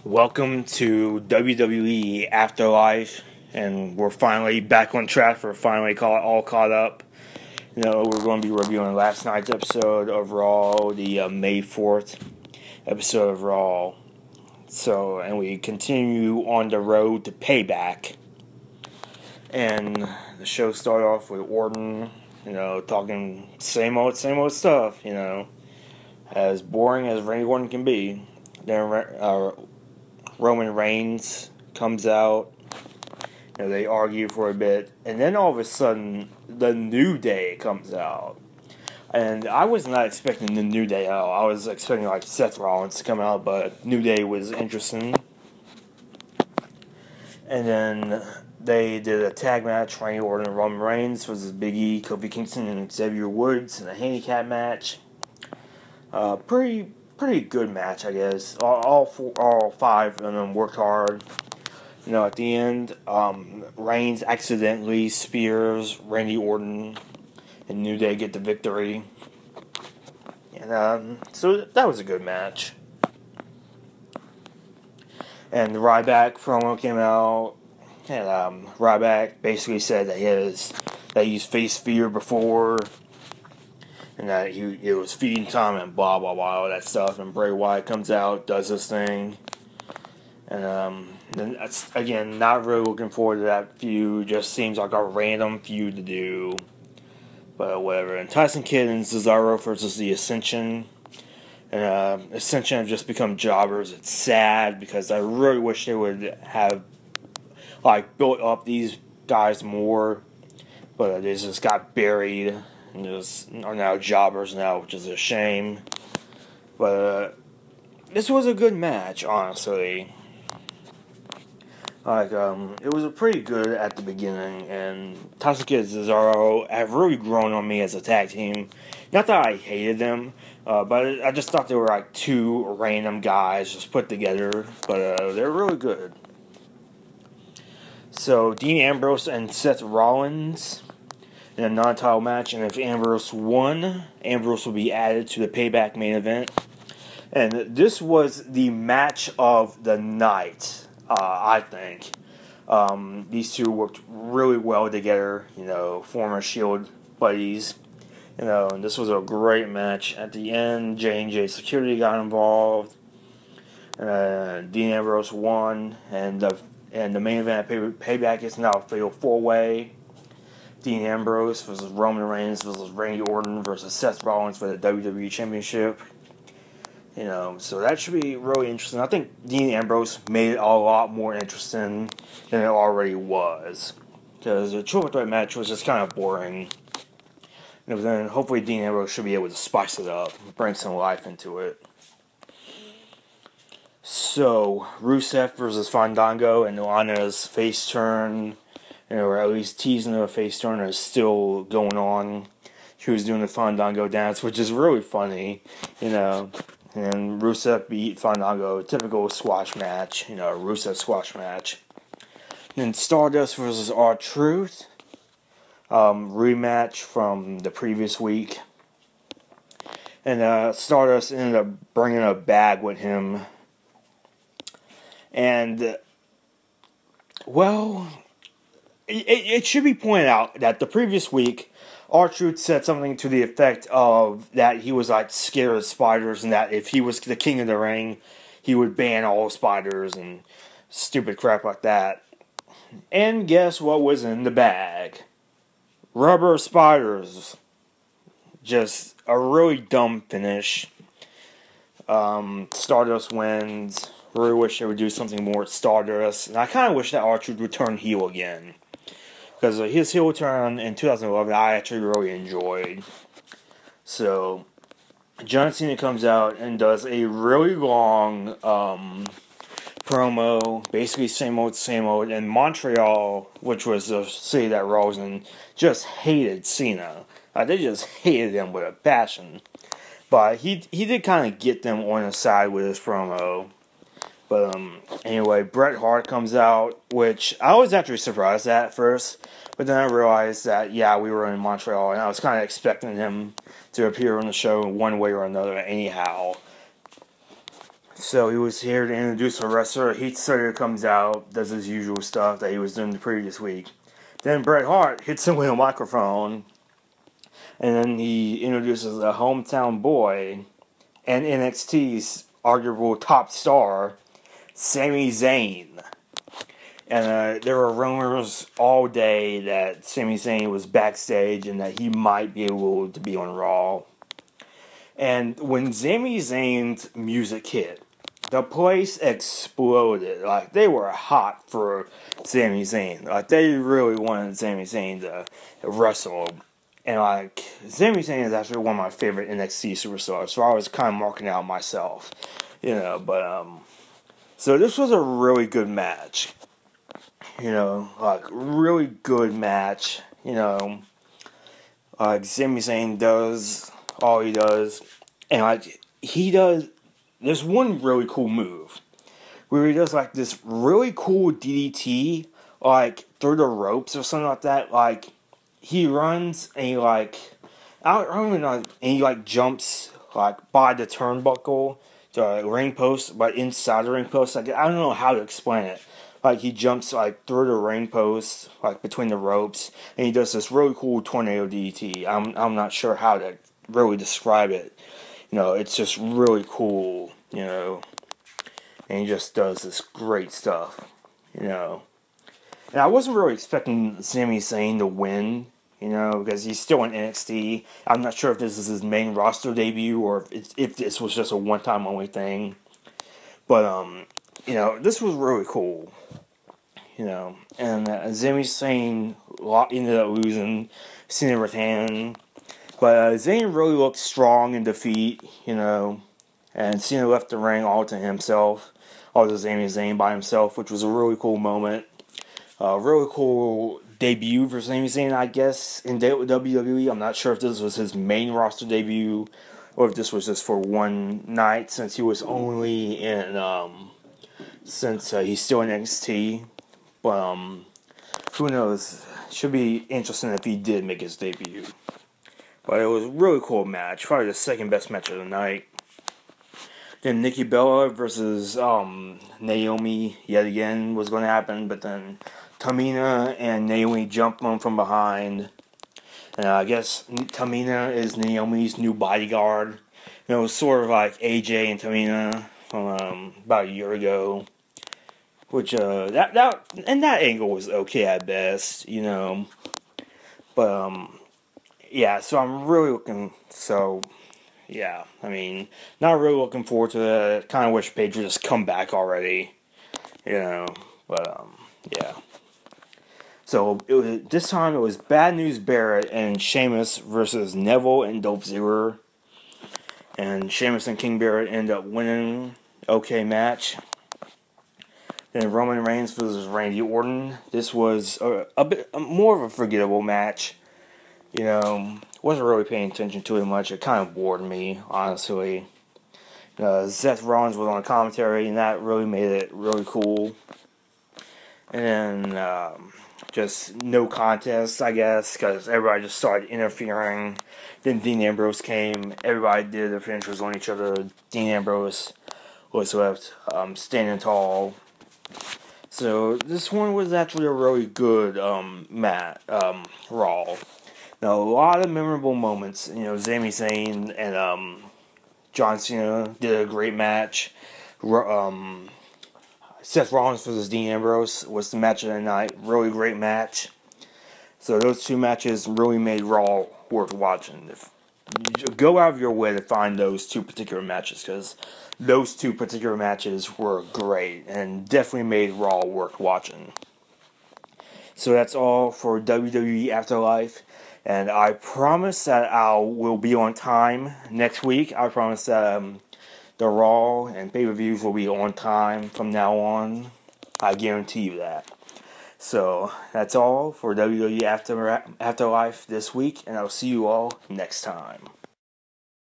Welcome to WWE Afterlife, and we're finally back on track. We're finally all caught up. We're going to be reviewing last night's episode of Raw, the May 4th episode of Raw. And we continue on the road to Payback. And the show started off with Orton, talking same old stuff, as boring as Randy Orton can be. Then Roman Reigns comes out. They argue for a bit, and then all of a sudden, the New Day comes out. And I was not expecting the New Day at all. I was expecting Seth Rollins to come out, but New Day was interesting. And then they did a tag match: Randy Orton and Roman Reigns versus Big E, Kofi Kingston, and Xavier Woods in a handicap match. Pretty good match, I guess. All five of them worked hard. At the end, Reigns accidentally spears Randy Orton, and New Day get the victory. And so that was a good match. And the Ryback promo came out, and Ryback basically said that he's faced fear before, and that it was feeding time and blah blah blah, all that stuff. And Bray Wyatt comes out, does this thing, and then that's, again, not really looking forward to that feud. Just seems like a random feud to do, but whatever. And Tyson Kidd and Cesaro versus the Ascension. And Ascension have just become jobbers. It's sad because I really wish they would have built up these guys more, but they just got buried and just are now jobbers now, which is a shame. But this was a good match, honestly. It was pretty good at the beginning, and Tyson Kidd and Cesaro have really grown on me as a tag team. Not that I hated them, but I just thought they were two random guys just put together, but they're really good. So, Dean Ambrose and Seth Rollins in a non-title match, and if Ambrose won, Ambrose will be added to the Payback main event. And this was the match of the night. I think these two worked really well together. Former Shield buddies. And this was a great match. At the end, J&J Security got involved. Dean Ambrose won, and the main event at Payback is now a fatal 4-way. Dean Ambrose versus Roman Reigns versus Randy Orton versus Seth Rollins for the WWE Championship. So that should be really interesting. I think Dean Ambrose made it a lot more interesting than it already was, because the triple threat match was just kind of boring. And then hopefully Dean Ambrose should be able to spice it up, bring some life into it. So, Rusev versus Fandango, and Lana's face turn, or at least teasing of a face turn, is still going on. She was doing the Fandango dance, which is really funny, And Rusev beat Fandango, typical squash match, Rusev squash match. Then Stardust versus R-Truth, rematch from the previous week. And Stardust ended up bringing a bag with him. And, well, it should be pointed out that the previous week, R-Truth said something to the effect of that he was scared of spiders, and that if he was the king of the ring, he would ban all spiders and stupid crap like that. And guess what was in the bag? Rubber spiders. Just a really dumb finish. Stardust wins. Really wish they would do something more with Stardust, and I kind of wish that R-Truth would turn heel again. Because his heel turn in 2011, I actually really enjoyed. So, John Cena comes out and does a really long promo, basically same old. And Montreal, which was the city that Raw was in, just hated Cena. They just hated him with a passion. But he did kind of get them on his side with his promo. But anyway, Bret Hart comes out, which I was actually surprised at first. But then I realized that, we were in Montreal, and I was kind of expecting him to appear on the show one way or another anyhow. So he was here to introduce a wrestler. Heath Slater comes out, does his usual stuff that he was doing the previous week. Then Bret Hart hits him with a microphone, and then he introduces a hometown boy and NXT's arguable top star, Sami Zayn. And there were rumors all day that Sami Zayn was backstage and that he might be able to be on Raw. And when Sami Zayn's music hit, the place exploded. Like, they were hot for Sami Zayn. Like, they really wanted Sami Zayn to wrestle. And, like, Sami Zayn is actually one of my favorite NXT superstars, so I was kind of marking out myself. You know, but, so this was a really good match. You know, like, really good match. You know, like, Sami Zayn does all he does. And, like, he does, there's one really cool move where he does, like, this really cool DDT, like, through the ropes or something like that. Like, he runs and he, like, I don't even know, and he, like, jumps, like, by the turnbuckle, the ring post, but inside the ring post. Like, I don't know how to explain it. Like, he jumps, like, through the ring post, like, between the ropes, and he does this really cool tornado DDT. I'm not sure how to really describe it. You know, it's just really cool, you know, and he just does this great stuff, you know. And I wasn't really expecting Sami Zayn to win, you know, because he's still in NXT. I'm not sure if this is his main roster debut or if this was just a one-time only thing. But, you know, this was really cool, you know. And Sami Zayn ended up losing, Cena retained. But Zayn really looked strong in defeat, you know. And Cena left the ring all to himself, all to Sami Zayn by himself, which was a really cool moment. Really cool debut for Sami Zayn, I guess, in WWE. I'm not sure if this was his main roster debut or if this was just for one night, since he was only in, since he's still in NXT. But, who knows? Should be interesting if he did make his debut. But it was a really cool match. Probably the second best match of the night. Then Nikki Bella versus Naomi yet again was going to happen. But then Tamina and Naomi jumped on from behind. And I guess Tamina is Naomi's new bodyguard. You know, it was sort of like AJ and Tamina from about a year ago. Which, that angle was okay at best, you know. But, yeah, so I'm really looking, yeah, I mean, not really looking forward to that. Kind of wish Paige would just come back already, you know, but, yeah. So, this time it was Bad News Barrett and Sheamus versus Neville and Dolph Ziggler, and Sheamus and King Barrett end up winning, okay match. Then Roman Reigns versus Randy Orton. This was a bit more of a forgettable match. You know, wasn't really paying attention to it much. It kind of bored me, honestly. Seth Rollins was on commentary, and that really made it really cool. And then, just no contest, I guess, because everybody just started interfering. Then Dean Ambrose came. Everybody did their finishers on each other. Dean Ambrose was left standing tall. So this one was actually a really good Raw. Now, a lot of memorable moments. You know, Sami Zayn and John Cena did a great match. Seth Rollins versus Dean Ambrose was the match of the night. Really great match. So those two matches really made Raw worth watching. Go out of your way to find those two particular matches, because those two particular matches were great and definitely made Raw worth watching. So that's all for WWE Afterlife, and I promise that I will be on time next week. I promise that the Raw and pay-per-views will be on time from now on. I guarantee you that. So that's all for WWE Afterlife this week, and I'll see you all next time.